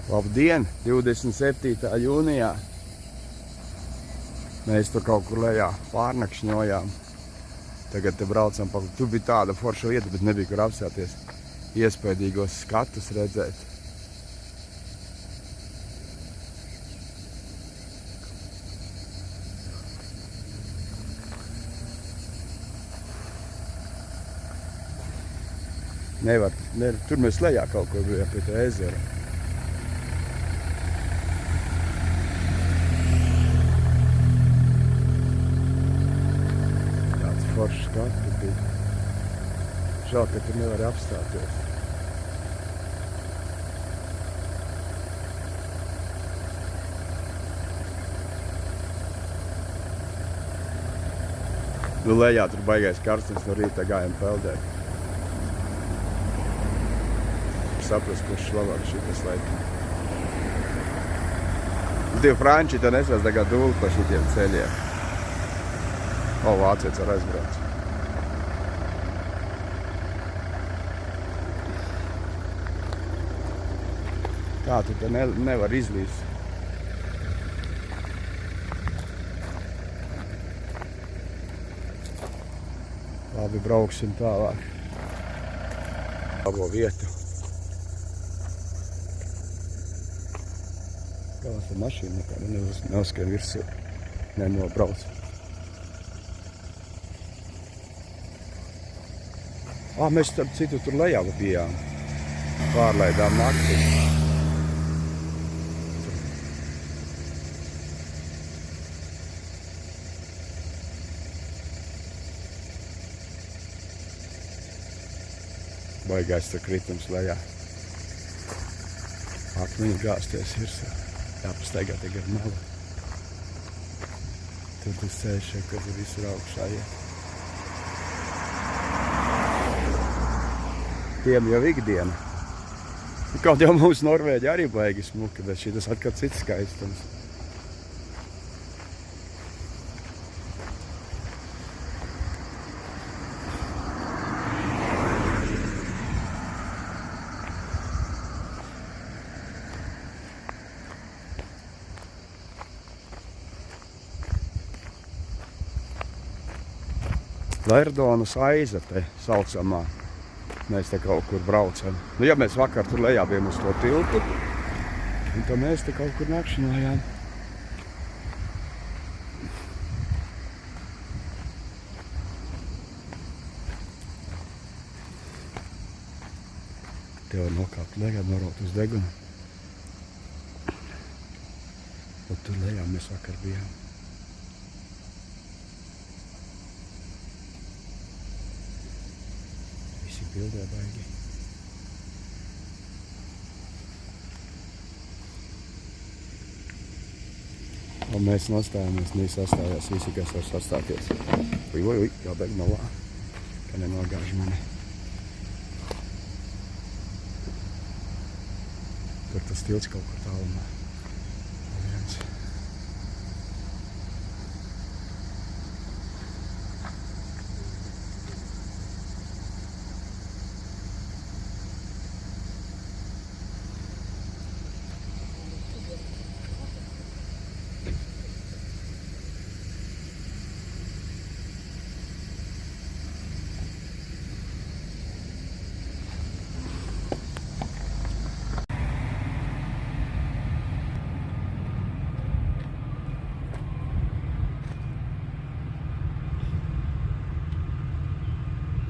Labdien, 27. jūnijā. Mēs tur kaut kur lejā pārnakšņojām. Tagad te braucam pa... Tur bija tāda forša vieta, bet nebija kur apstāties. Iespējīgos skatus redzēt. Nevar, tur mēs lejā kaut kur bijām pie tā ezera. Tāds foršs skatu bija. Žēl, ka tur nevar apstāties. Nu, lejā tur baigais karstums, no rīta gājām peldēt. Saprast, kurš labāk šitas laikam. Divi franči te nesās tagad dūli pa šitiem ceļiem. O, vācietis ar aizbrauc. Kā tu te nevar izlīst? Labi, brauksim tālāk. Labo vietu. Kāds ar mašīnu nekādu neuzskrien virsū, nenobrauc. Mēs starp citu tur lejā bijām. Pārlaidām naktī. Baigais tur kritums lejā. Akmeņi gāzties virsū. Jāpastaigā te gar malu. Tur tas ceļš, kas ir visur augšā iet. Tiem jau ikdiena. Kaut jau mums Norvēģi arī baigi smuki, bet šitas atkal cits skaistums. Verdonas aiza te saucamā. Mēs te kaut kur braucam. Nu, ja mēs vakar tur lejā bijām uz to tiltu, un tad mēs te kaut kur nakšņojām. Te var nokāpt lejā, norot uz degunu. Un tur lejā mēs vakar bijām. Bildē baigi. Un mēs nostājāmies, sastājās visi, kas var sastāties. Ui, jābēg malā, ka nenogāž mani. Tur tas tilts kaut kur tālumā. Viens.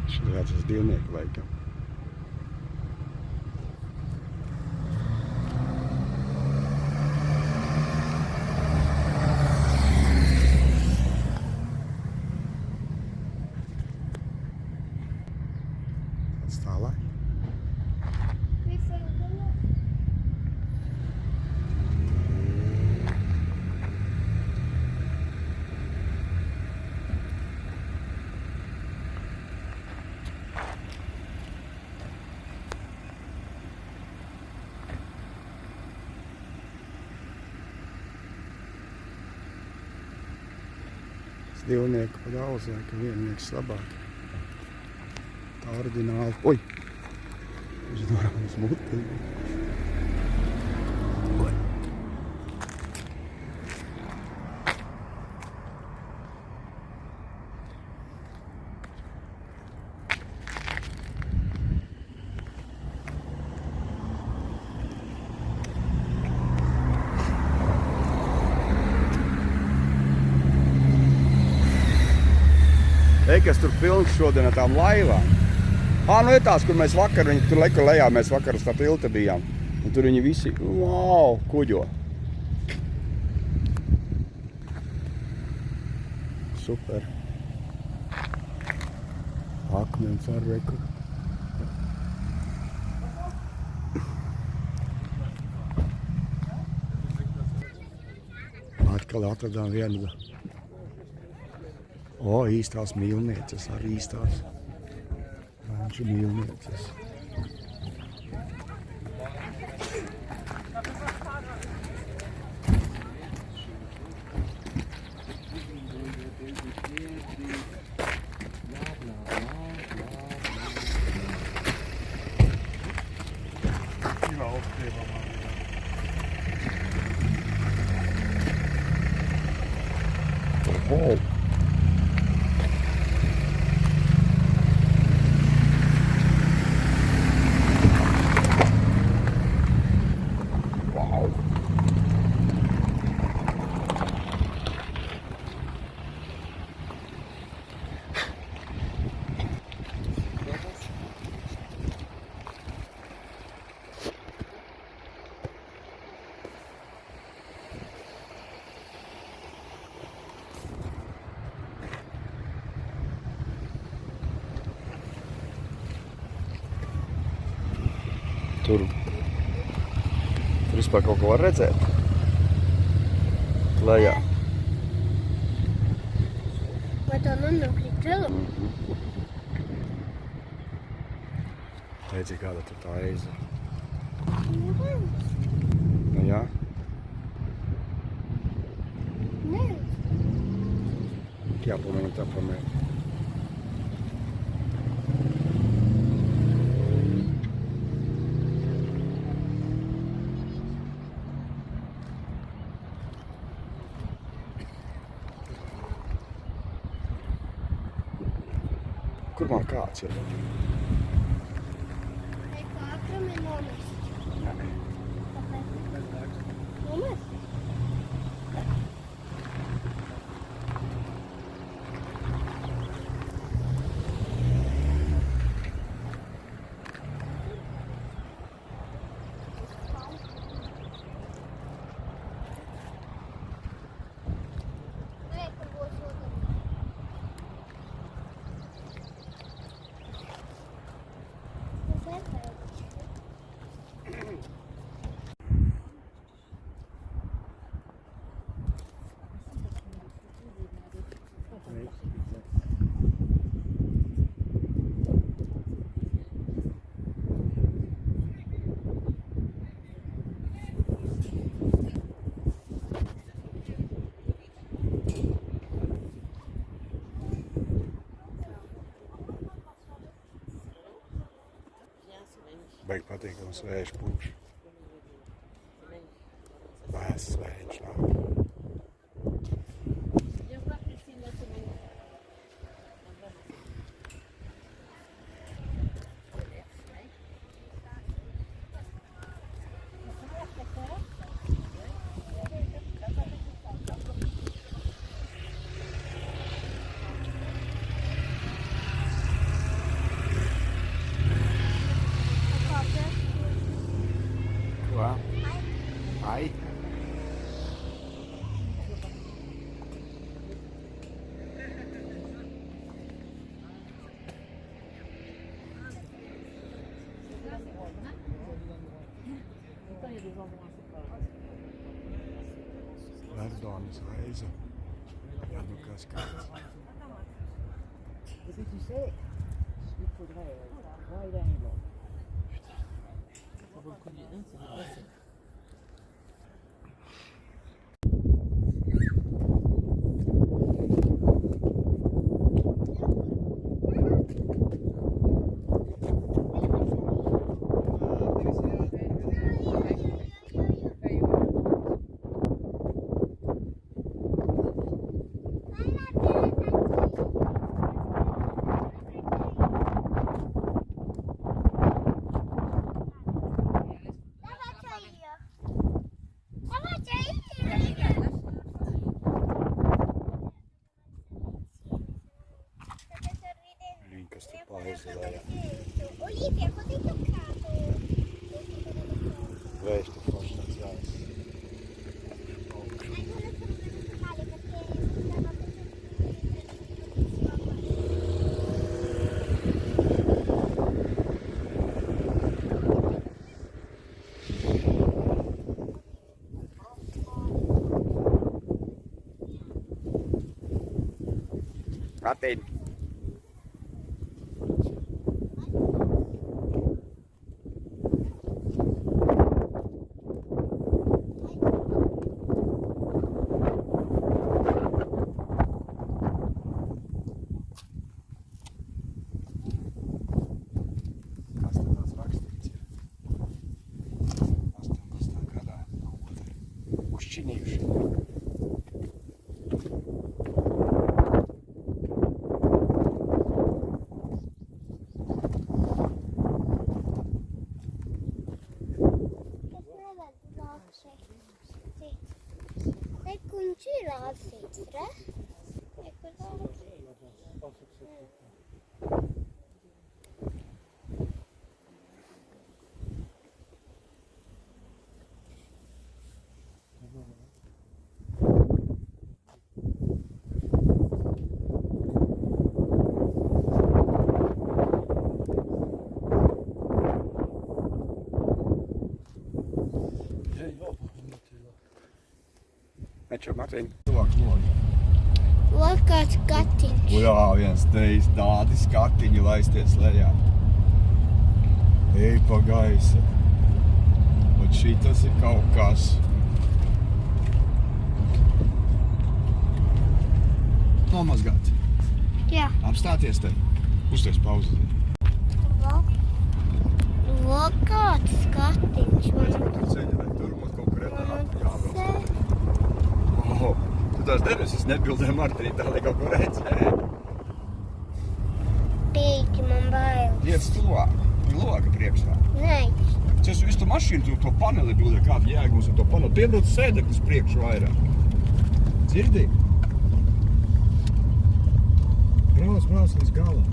Šāds uz divnieku laikam. Tāds tālāk. Divnieku pa daudz, ka viennieks labāk. Tā ordināli. Oi! Viņš norāda uz muti. Beigas tur pilns šodien ar tām laivām. Nu ir tās, kur mēs vakar, viņi tur leka lejā, mēs vakar uz tā tilta bijām. Un tur viņi visi, wow, kuģo. Super. Akmens ar reku. Atkal atradām vienu. Īstās mīlnieces, arī īstās. Ranču mīlnieces. Oh. Wow. Tur vispār kaut ko var redzēt. Lejā. Vai tā nenokrīt vēl? Redzi, kāda tur tā eiza. Nu jā. Nē. Jāpamēģina tā pamēģina. Kur man kāds ir? Vai kātram ir nomest? Kāpēc? Nomest? Nē, kur būs ūdens. Baigi patīkams vējš pūš. Vēsts vējš nāk. Wow. Ai. Verdonas aiza. Ja, nu kas kāds. Et puis tu sais, il faudrait voir là et là. Ça vaut le coup du c'est vrai. skaisti forši tāds jājas. Katin. Kas te tāds rakstīts ir? 18. gadā kaut ko te uzšķinījuši. Viņš ir atsīts, re? Nekur Nečo, Martin. Lūk, kāds skatiņš. Jā, viens teiz tādi skatiņi laisties lejā. Ej pa gaisa. Un šitas ir kaut kas. Nomazgāt. Jā. Apstāties te. Uztais pauzi. Lūk, kāds skatiņš. Ceļa vai turmot kaut kur jābrauc. Oho, tu tās debesis nebildē Martinī, tā lai kaut ko redzēja. Pīki, man bail. Iet tuvāk. Loga priekšā. Nē. Es visu to mašīnu, to paneli bildē, kāda jēga mums ar to paneli. Piebrauc sēdeklis priekšu vairāk. Dzirdi? Brauc līdz galam.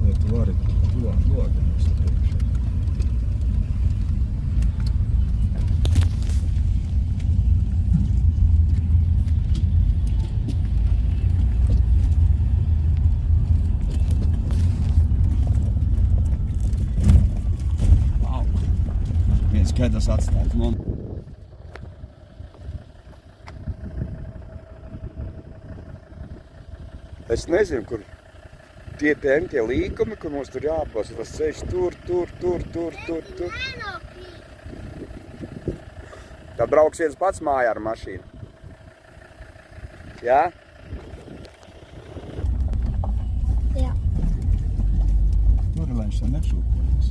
Lai tu vari tuvāk loga mums priekšā. Skaidrs atstājis. Es nezinu, kur tie līkumi, kur mums tur jāpasa, tas ceļš tur. Tad brauks viens pats mājā ar mašīnu. Jā? Jā. Tur ir, lai viņš tā nešūpojas.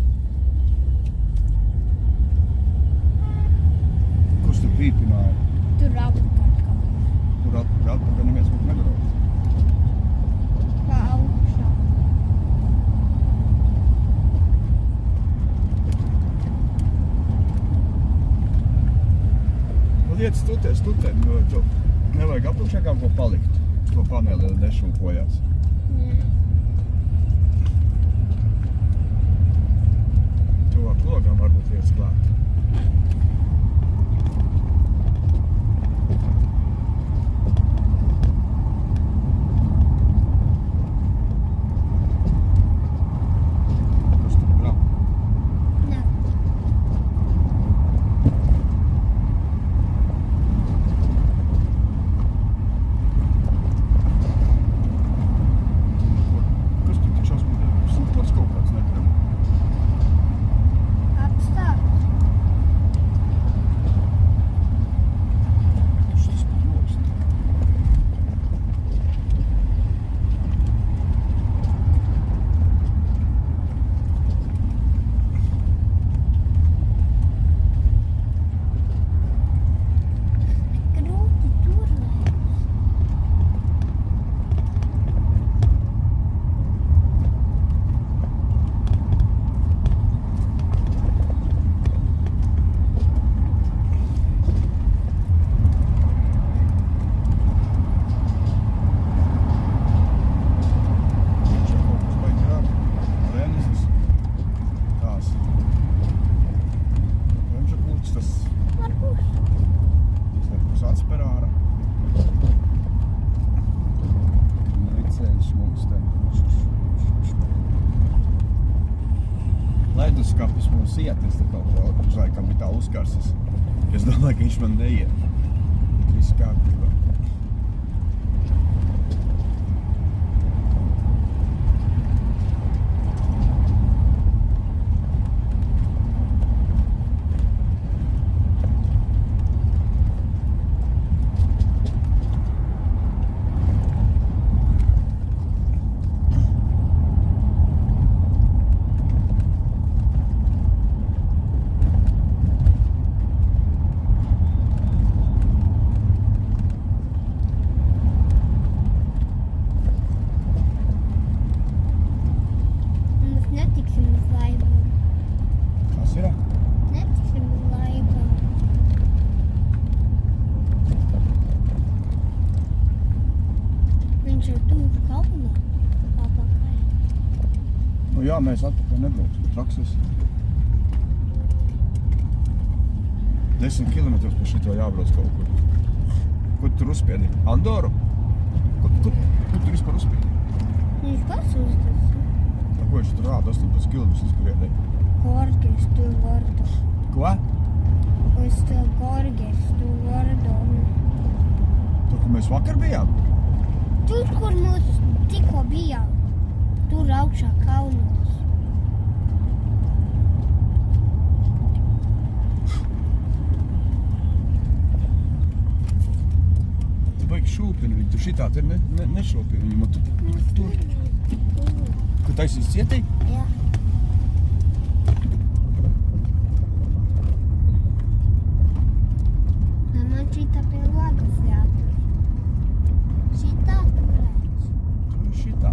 Kurš tur pīpināja? Tur apkārt. Tur atpakaļ neviens mums nebrauc. Kā augšā. Liec stutēm, jo tu nevajag apakšā kaut ko palikt. Uz to paneli nešūpojās. Tuvāk logām varbūt lietas klāt. Es domāju, ka viņš man neiet. Viss kārtībā. Mēs netiksim uz laivu. Kas ir? Netiksim uz laivu. Viņš ir tuvu kalnā. Apakaļ. Nu jā, mēs atpakaļ nebrauksim. Trakses. 10 kilometrus pa šito jābrauc kaut kur. Kur tur uzspiedi? Andoru? Kur tur vispār uzspiedi? Viņš pats uzdas. Ko viņš tur rāda 18 kilometrus kurienei? Gorgis tu vardu. Ko? Es tev gorgis tu vardu. Tur, kur mēs vakar bijām? Tur, kur mēs tikko bijām. Tur augšā kalnos. Tu baigi šūpini viņu, tu šitā te nešūpini viņu, man tu tur. Kur taisīs cietī? Jā. Man šitā pie lagas jātur. Šitā turēts. Tur šitā.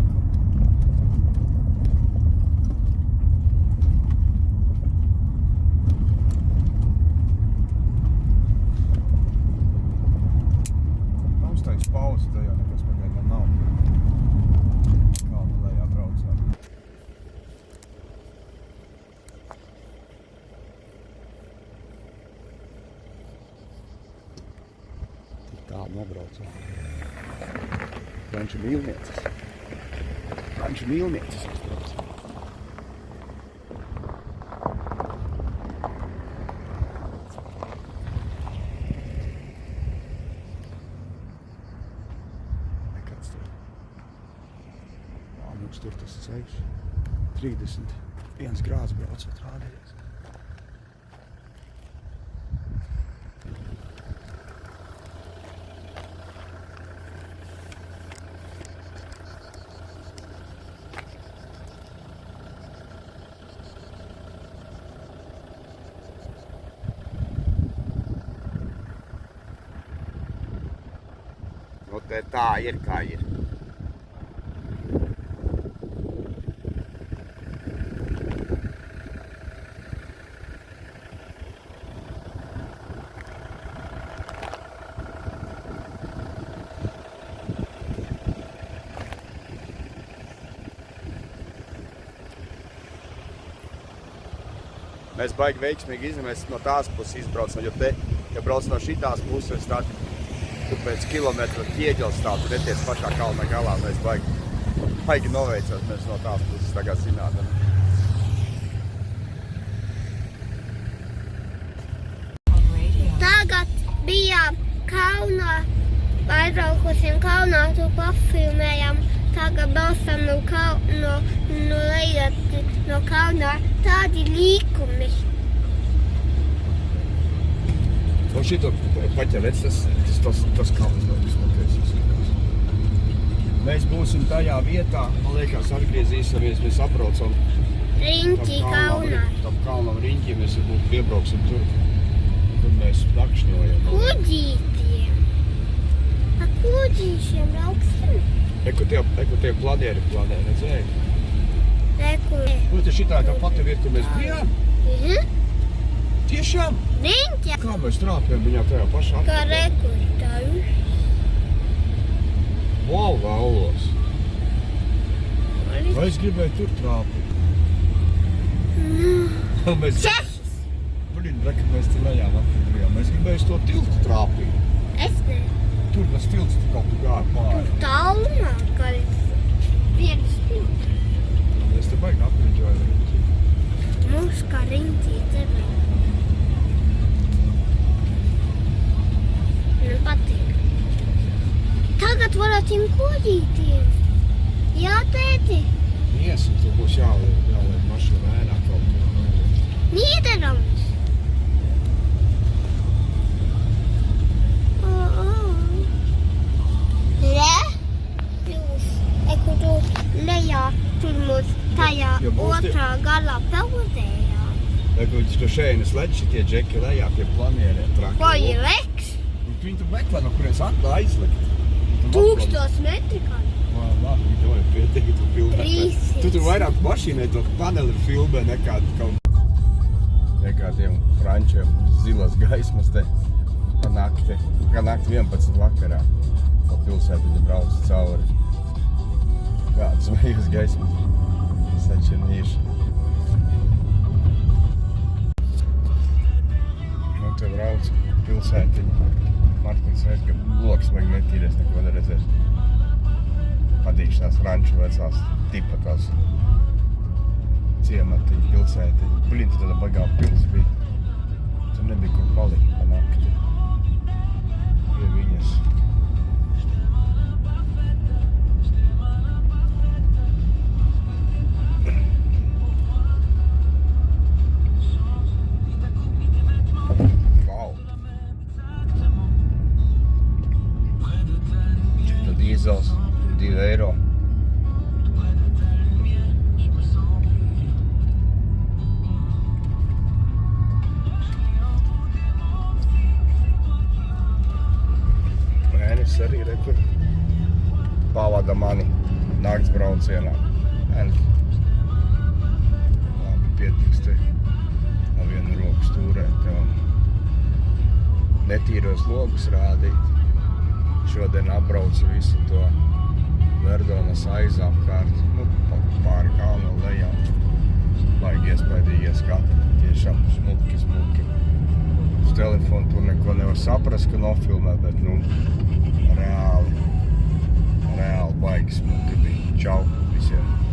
Uztais pauzi tajā, nekas pagaidām nav. Kalnu lejā braucām. Tik tālu nobraucām. Franču mīlnieces. Franču mīlnieces uzbraucām. Nekāds tur. Mums tur tas ceļš. 31 grāds braucot rādījās. Nu, te tā ir, kā ir. Mēs baigi veiksmīgi mēs no tās puses izbraucam, jo te, ja brauc no šitās puses, tad tu pēc kilometra ķieģels stāv, tu netiec pašā kalna galā, mēs baigi noveicās, mēs no tās puses tagad zinādam. Tagad bijām kalnā, aizbraukusim kalnā, tu pafilmējām. Tagad balstam no lejas, no kalnā tādi līkumi. Un šito paķerēc, tas kalns nav vispākais izlikās. Mēs būsim tajā vietā, man liekas, atgriezīsimies, mēs apraucam Riņķī kalnā. tam kalnam riņķī, mēs varbūt piebrauksim tur, kur mēs nakšņojam. Kuģītiem. Ar kuģīšiem brauksim. Eku tie pladieri planē, redzēji? Rekur. Nu, te šitā tā pati vieta, kur mēs bijām? Tiešām? Riņķi. Kā mēs trāpjam viņā tajā pašā? Kā rekur. Tā Wow, vēlos. Vai es gribēju tur trāpīt? Mēs... Čehis. Blin, reka, mēs te lejā vakar bijām. Mēs gribēju to tiltu trāpīt. Es ne. Tur tas tilts tu kaut kā gāja pāri. Tur tālumā, kā vienas pildi. Es te baigi apriņķoju riņķi. Mums kā riņķī te vēl. Varbūt varat viņu kodīties. Jā, tēti. Iesim, tur būs jāliek mašīna ēnā kaut kur. Nīderlandes. Re? Jūs, kur tu lejā tur mums tajā Ja būs tie- otrā galā peldējā. Lai viņš tur šeit slēdz šitie džeki lejā pie planieriem traki. Ko ir leks? Viņi tur meklē, no kurienes atklā aizlikt. 1000 metri kā. Labi, viņi to ir pietiek, tu filmē. 300. Tu tur vairāk mašīnai to paneli filmē nekā tiem frančiem zilas gaismas te pa nakti. Kā nakti 11 vakarā. Pa pilsētiņu brauc cauri. Kādas zvejas gaismas. Sačinīši. Nu, te brauc pilsētiņu. Martins reiz, ka loks vajag netīries, neko neredzēs. Patīkš tās franču vecās tipa tās ciematiņu, pilsētiņu. Blin, tu tāda bagā pils bija. Tur nebija kur palikt pa nakti. Pie viņas. Vau! Tad dīzels 2 eiro. Mēnesis arī rekur pavada mani nakts braucienā. Labi, pietiks te no vienu roku stūrēt tev. Netīros logus rādīt. Šodien apbraucu visu to Verdonas aizu apkārt. Nu, pāri kalnu lejā. Baigi iespaidīgie skati. Tiešām smuki. Uz telefonu tur neko nevar saprast, ka nofilmē, bet nu reāli baigi smuki bija. Čau visiem!